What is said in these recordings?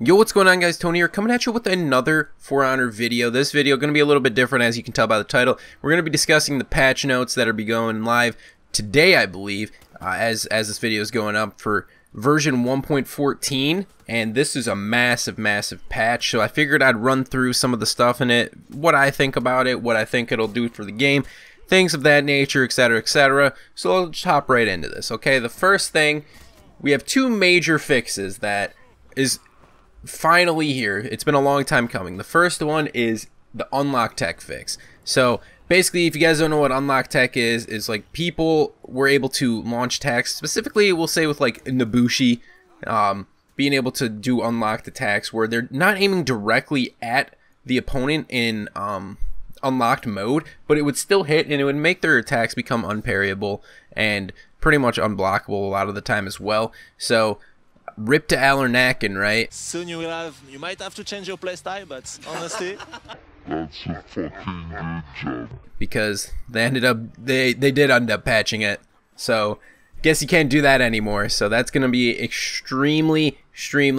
Yo, what's going on, guys? Tony here, coming at you with another For Honor video. This video going to be a little bit different, as you can tell by the title. We're going to be discussing the patch notes that are be going live today, I believe, as this video is going up for version 1.14, and this is a massive patch. So I figured I'd run through some of the stuff in it, what I think about it, what I think it'll do for the game, things of that nature, etc., etc. So I'll just hop right into this. Okay, the first thing, we have two major fixes that is finally here. It's been a long time coming. The first one is the unlock tech fix. So basically, if you guys don't know what unlock tech is like people were able to launch attacks, specifically we'll say with like Nabushi, being able to do unlocked attacks where they're not aiming directly at the opponent in unlocked mode, but it would still hit and it would make their attacks become unparryable and pretty much unblockable a lot of the time as well. So rip to Alernakin, right? Soon you might have to change your playstyle, but honestly, that's a fucking good job. Because they did end up patching it. So guess you can't do that anymore. So that's gonna be extremely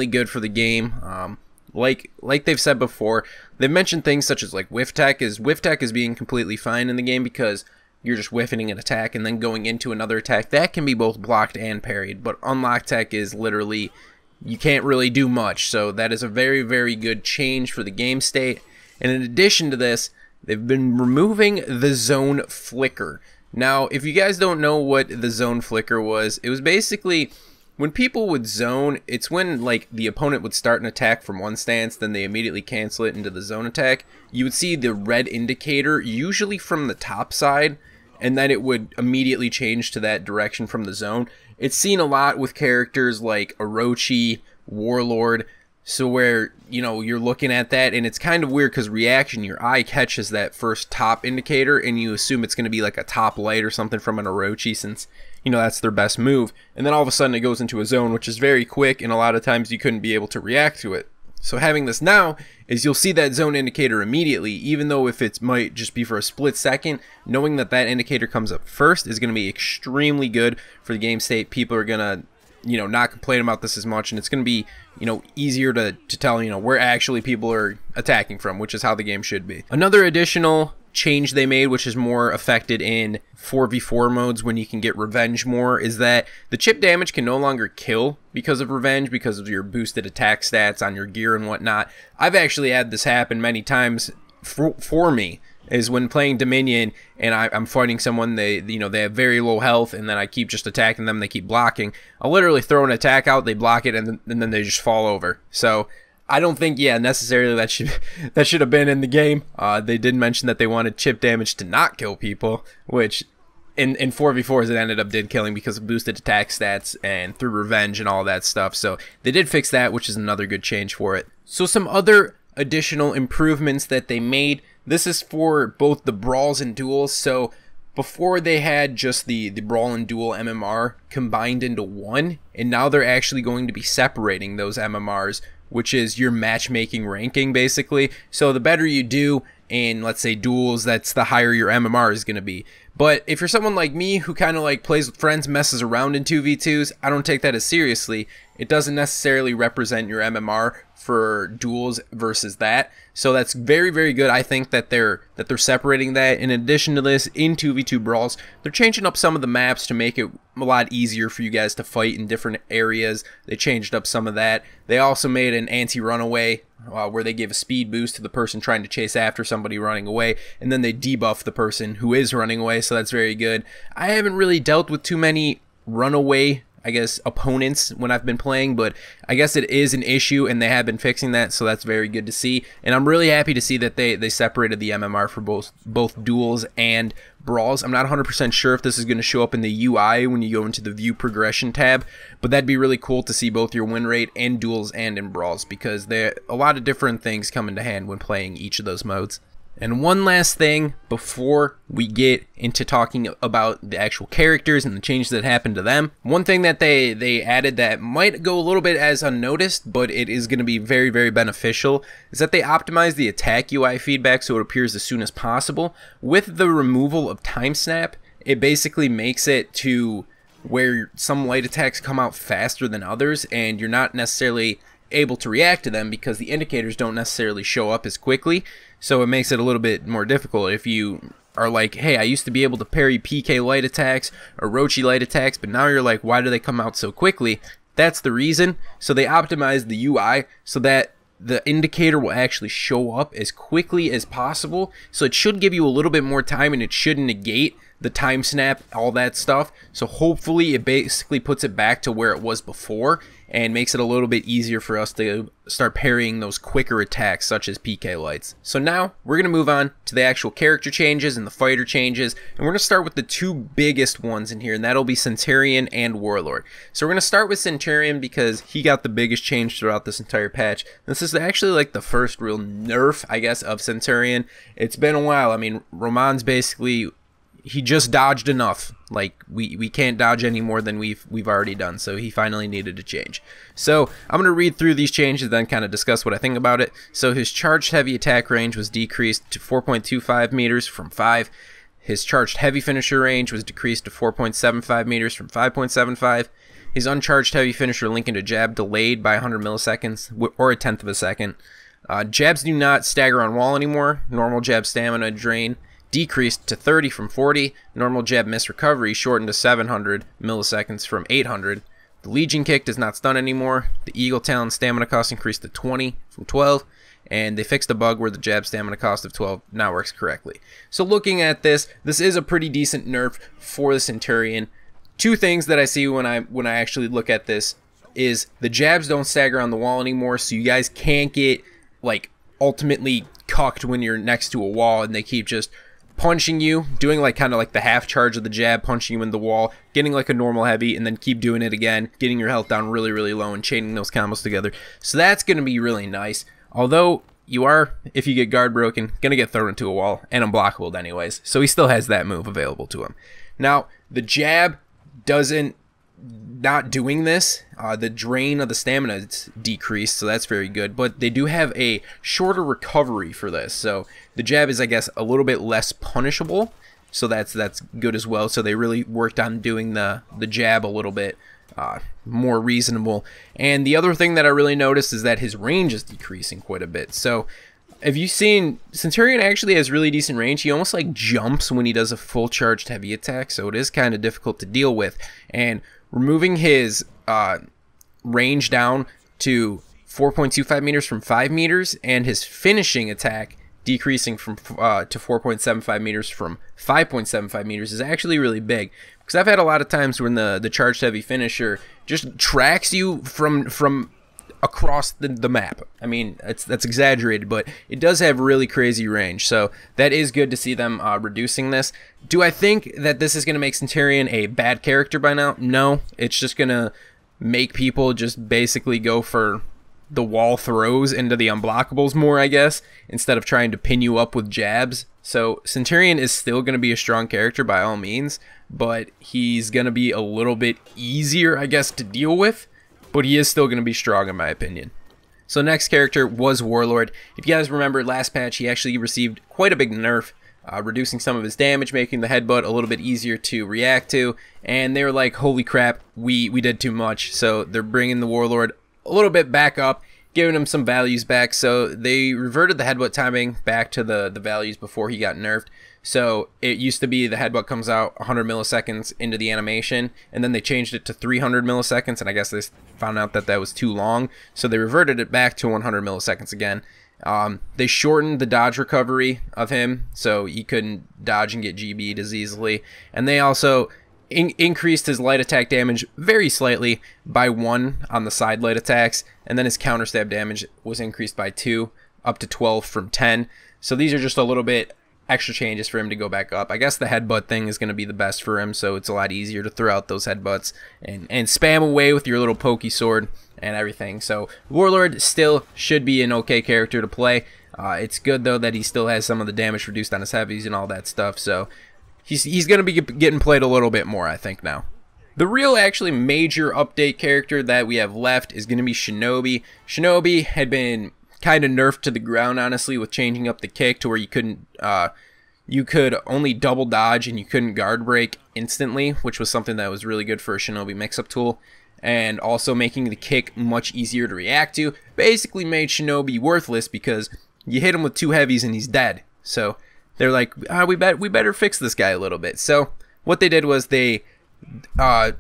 good for the game. Like they've said before, they've mentioned things such as like whiff tech is being completely fine in the game because you're just whiffing an attack and then going into another attack. That can be both blocked and parried, but unlock tech is literally, you can't really do much. So that is a very good change for the game state. And in addition to this, they've been removing the zone flicker. Now, if you guys don't know what the zone flicker was, it was basically when people would zone, it's when like the opponent would start an attack from one stance, then they immediately cancel it into the zone attack. You would see the red indicator, usually from the top side, and then it would immediately change to that direction from the zone. It's seen a lot with characters like Orochi, Warlord, so where, you know, you're looking at that and it's kind of weird because reaction, your eye catches that first top indicator and you assume it's going to be like a top light or something from an Orochi since, you know, that's their best move. And then all of a sudden it goes into a zone, which is very quick, and a lot of times you couldn't be able to react to it. So having this now is you'll see that zone indicator immediately, even though if it might just be for a split second, knowing that that indicator comes up first is going to be extremely good for the game state. People are going to, you know, not complain about this as much, and it's going to be, you know, easier to tell, you know, where actually people are attacking from, which is how the game should be. Another additional change they made, which is more affected in 4v4 modes when you can get revenge more, is that the chip damage can no longer kill because of revenge, because of your boosted attack stats on your gear and whatnot. I've actually had this happen many times for me, is when playing Dominion and I'm fighting someone, they have very low health, and then I keep just attacking them, they keep blocking. I'll literally throw an attack out, they block it, and then they just fall over. So I don't think, necessarily that should have been in the game. They did mention that they wanted chip damage to not kill people, which in 4v4s it did killing because of boosted attack stats and through revenge and all that stuff. So they did fix that, which is another good change for it. So some other additional improvements that they made. This is for both the brawls and duels. So before they had just the brawl and duel MMR combined into one, and now they're actually going to be separating those MMRs, which is your matchmaking ranking basically. So the better you do in, let's say, duels, that's the higher your MMR is going to be. But if you're someone like me who kind of like plays with friends, messes around in 2v2s, I don't take that as seriously. It doesn't necessarily represent your MMR for duels versus that. So that's very good. I think that they're separating that. In addition to this, in 2v2 brawls, they're changing up some of the maps to make it a lot easier for you guys to fight in different areas. They changed up some of that. They also made an anti-runaway where they give a speed boost to the person trying to chase after somebody running away, and then they debuff the person who is running away, so that's very good. I haven't really dealt with too many runaway, I guess, opponents when I've been playing, but I guess it is an issue and they have been fixing that, so that's very good to see. And I'm really happy to see that they separated the MMR for both duels and brawls. I'm not 100% sure if this is going to show up in the UI when you go into the view progression tab, but that'd be really cool to see both your win rate in duels and in brawls, because there a lot of different things come into hand when playing each of those modes. And one last thing before we get into talking about the actual characters and the changes that happened to them. One thing that they added that might go a little bit as unnoticed, but it is going to be very beneficial, is that they optimized the attack UI feedback so it appears as soon as possible. With the removal of time snap, it basically makes it to where some light attacks come out faster than others, and you're not necessarily able to react to them because the indicators don't necessarily show up as quickly, so it makes it a little bit more difficult. If you are like, hey, I used to be able to parry PK light attacks or Rochi light attacks, but now you're like, why do they come out so quickly? That's the reason. So they optimize the UI so that the indicator will actually show up as quickly as possible. So it should give you a little bit more time, and it should negate the time snap, all that stuff. So hopefully it basically puts it back to where it was before and makes it a little bit easier for us to start parrying those quicker attacks such as PK lights. So now we're going to move on to the actual character changes and the fighter changes, and we're going to start with the two biggest ones in here, and that'll be Centurion and Warlord. So we're going to start with Centurion because he got the biggest change throughout this entire patch. This is actually like the first real nerf, I guess, of Centurion. It's been a while. I mean, Roman's basically, he just dodged enough. Like we can't dodge any more than we've already done, so he finally needed to change. So I'm gonna read through these changes, then kind of discuss what I think about it. So his charged heavy attack range was decreased to 4.25 meters from 5. His charged heavy finisher range was decreased to 4.75 meters from 5.75. His uncharged heavy finisher link into jab delayed by 100 milliseconds or a tenth of a second. Jabs do not stagger on wall anymore. Normal jab stamina drain decreased to 30 from 40. Normal jab miss recovery shortened to 700 milliseconds from 800. The Legion kick does not stun anymore. The Eagle Talon stamina cost increased to 20 from 12. And they fixed a bug where the jab stamina cost of 12 now works correctly. So looking at this is a pretty decent nerf for the Centurion. Two things that I see when I actually look at this is the jabs don't stagger on the wall anymore, so you guys can't get like ultimately cucked when you're next to a wall and they keep just punching you, doing like kind of like the half charge of the jab, punching you in the wall, getting like a normal heavy, and then keep doing it again, getting your health down really, really low and chaining those combos together. So that's going to be really nice. Although you are, if you get guard broken, going to get thrown into a wall and unblockable anyways. So he still has that move available to him. Now, the jab not doing this, the drain of the stamina is decreased, so that's very good, but they do have a shorter recovery for this, so the jab is, I guess, a little bit less punishable, so that's good as well. So they really worked on doing the jab a little bit more reasonable. And the other thing that I really noticed is that his range is decreasing quite a bit. So have you seen, Centurion actually has really decent range. He almost like jumps when he does a full charged heavy attack, so it is kind of difficult to deal with. And removing his range down to 4.25 meters from 5 meters, and his finishing attack decreasing from to 4.75 meters from 5.75 meters is actually really big. Because I've had a lot of times when the charged heavy finisher just tracks you from across the map. I mean, that's exaggerated, but it does have really crazy range, so that is good to see them reducing this. Do I think that this is going to make Centurion a bad character by now? No, it's just going to make people just basically go for the wall throws into the unblockables more, I guess, instead of trying to pin you up with jabs. So Centurion is still going to be a strong character by all means, but he's going to be a little bit easier, I guess, to deal with. But he is still going to be strong in my opinion. So next character was Warlord. If you guys remember last patch, he actually received quite a big nerf, reducing some of his damage, making the headbutt a little bit easier to react to. And they were like, holy crap, we did too much. So they're bringing the Warlord a little bit back up, giving him some values back. So they reverted the headbutt timing back to the values before he got nerfed. So it used to be the headbutt comes out 100 milliseconds into the animation, and then they changed it to 300 milliseconds, and I guess they found out that that was too long, so they reverted it back to 100 milliseconds again. They shortened the dodge recovery of him, so he couldn't dodge and get GB'd as easily, and they also increased his light attack damage very slightly by 1 on the side light attacks, and then his counter stab damage was increased by 2, up to 12 from 10. So these are just a little bit extra changes for him to go back up. I guess the headbutt thing is going to be the best for him, so it's a lot easier to throw out those headbutts and spam away with your little pokey sword and everything. So Warlord still should be an okay character to play. It's good though that he still has some of the damage reduced on his heavies and all that stuff, so he's going to be getting played a little bit more, I think, now. The real actually major update character that we have left is going to be Shinobi. Shinobi had been kind of nerfed to the ground, honestly, with changing up the kick to where you could only double dodge and you couldn't guard break instantly, which was something that was really good for a Shinobi mix-up tool. and also making the kick much easier to react to. Basically made Shinobi worthless because you hit him with 2 heavies and he's dead. So they're like, we better fix this guy a little bit. So what they did was they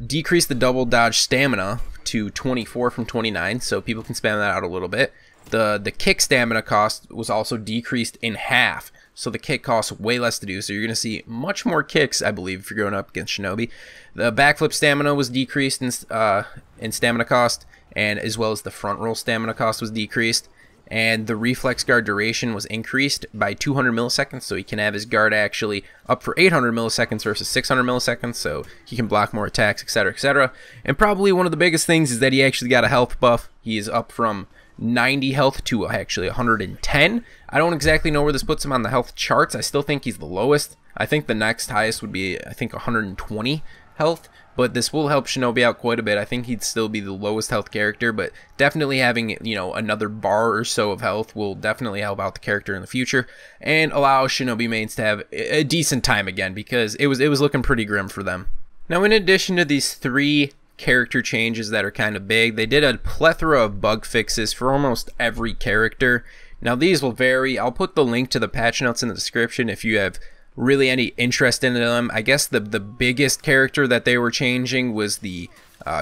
decreased the double dodge stamina to 24 from 29, so people can spam that out a little bit. The kick stamina cost was also decreased in half, so the kick costs way less to do, so you're going to see much more kicks, I believe, if you're going up against Shinobi. The backflip stamina was decreased in stamina cost, and as well as the front roll stamina cost was decreased. And the reflex guard duration was increased by 200 milliseconds, so he can have his guard actually up for 800 milliseconds versus 600 milliseconds, so he can block more attacks, etc., etc. And probably one of the biggest things is that he actually got a health buff. He is up from 90 health to actually 110. I don't exactly know where this puts him on the health charts. I still think he's the lowest. I think the next highest would be, I think, 120 health. But this will help Shinobi out quite a bit. I think he'd still be the lowest health character, but definitely having, you know, another bar or so of health will definitely help out the character in the future and allow Shinobi mains to have a decent time again, because it was looking pretty grim for them. Now, in addition to these 3 character changes that are kind of big, they did a plethora of bug fixes for almost every character. Now, these will vary. I'll put the link to the patch notes in the description if you have really any interest in them. I guess the biggest character that they were changing was the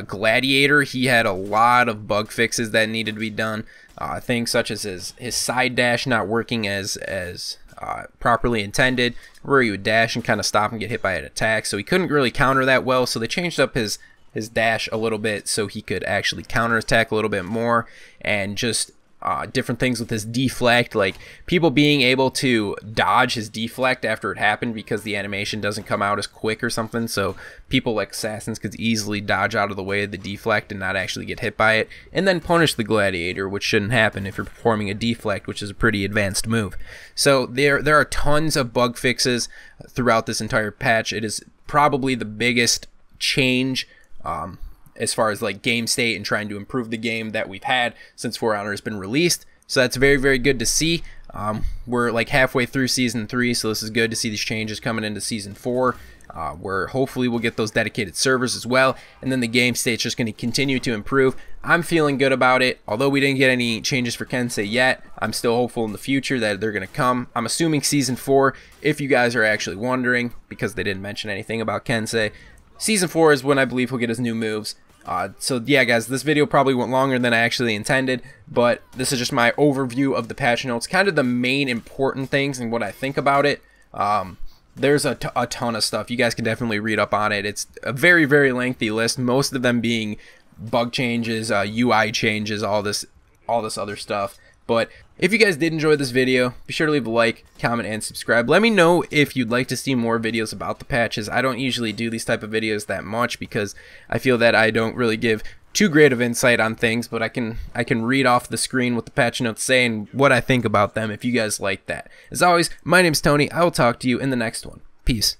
Gladiator. He had a lot of bug fixes that needed to be done. Things such as his side dash not working as properly intended, where he would dash and kind of stop and get hit by an attack, so he couldn't really counter that well. So they changed up his dash a little bit so he could actually counter attack a little bit more, and just different things with his deflect, like people being able to dodge his deflect after it happened because the animation doesn't come out as quick or something, so people like assassins could easily dodge out of the way of the deflect and not actually get hit by it, and then punish the Gladiator, which shouldn't happen if you're performing a deflect, which is a pretty advanced move. So there are tons of bug fixes throughout this entire patch. It is probably the biggest change as far as like game state and trying to improve the game that we've had since For Honor has been released. So that's very, very good to see. We're like halfway through Season 3, so this is good to see these changes coming into Season 4, where hopefully we'll get those dedicated servers as well, and then the game state's just going to continue to improve. I'm feeling good about it. Although we didn't get any changes for Kensei yet, I'm still hopeful in the future that they're going to come. I'm assuming Season 4, if you guys are actually wondering, because they didn't mention anything about Kensei, Season 4 is when I believe he'll get his new moves. So yeah, guys, this video probably went longer than I actually intended, but this is just my overview of the patch notes, kind of the main important things and what I think about it. There's a ton of stuff. You guys can definitely read up on it. It's a very, very lengthy list, most of them being bug changes, UI changes, all this other stuff. But if you guys did enjoy this video, be sure to leave a like, comment, and subscribe. Let me know if you'd like to see more videos about the patches. I don't usually do these type of videos that much because I feel that I don't really give too great of insight on things, but I can read off the screen what the patch notes say and what I think about them if you guys like that. As always, my name's Tony. I will talk to you in the next one. Peace.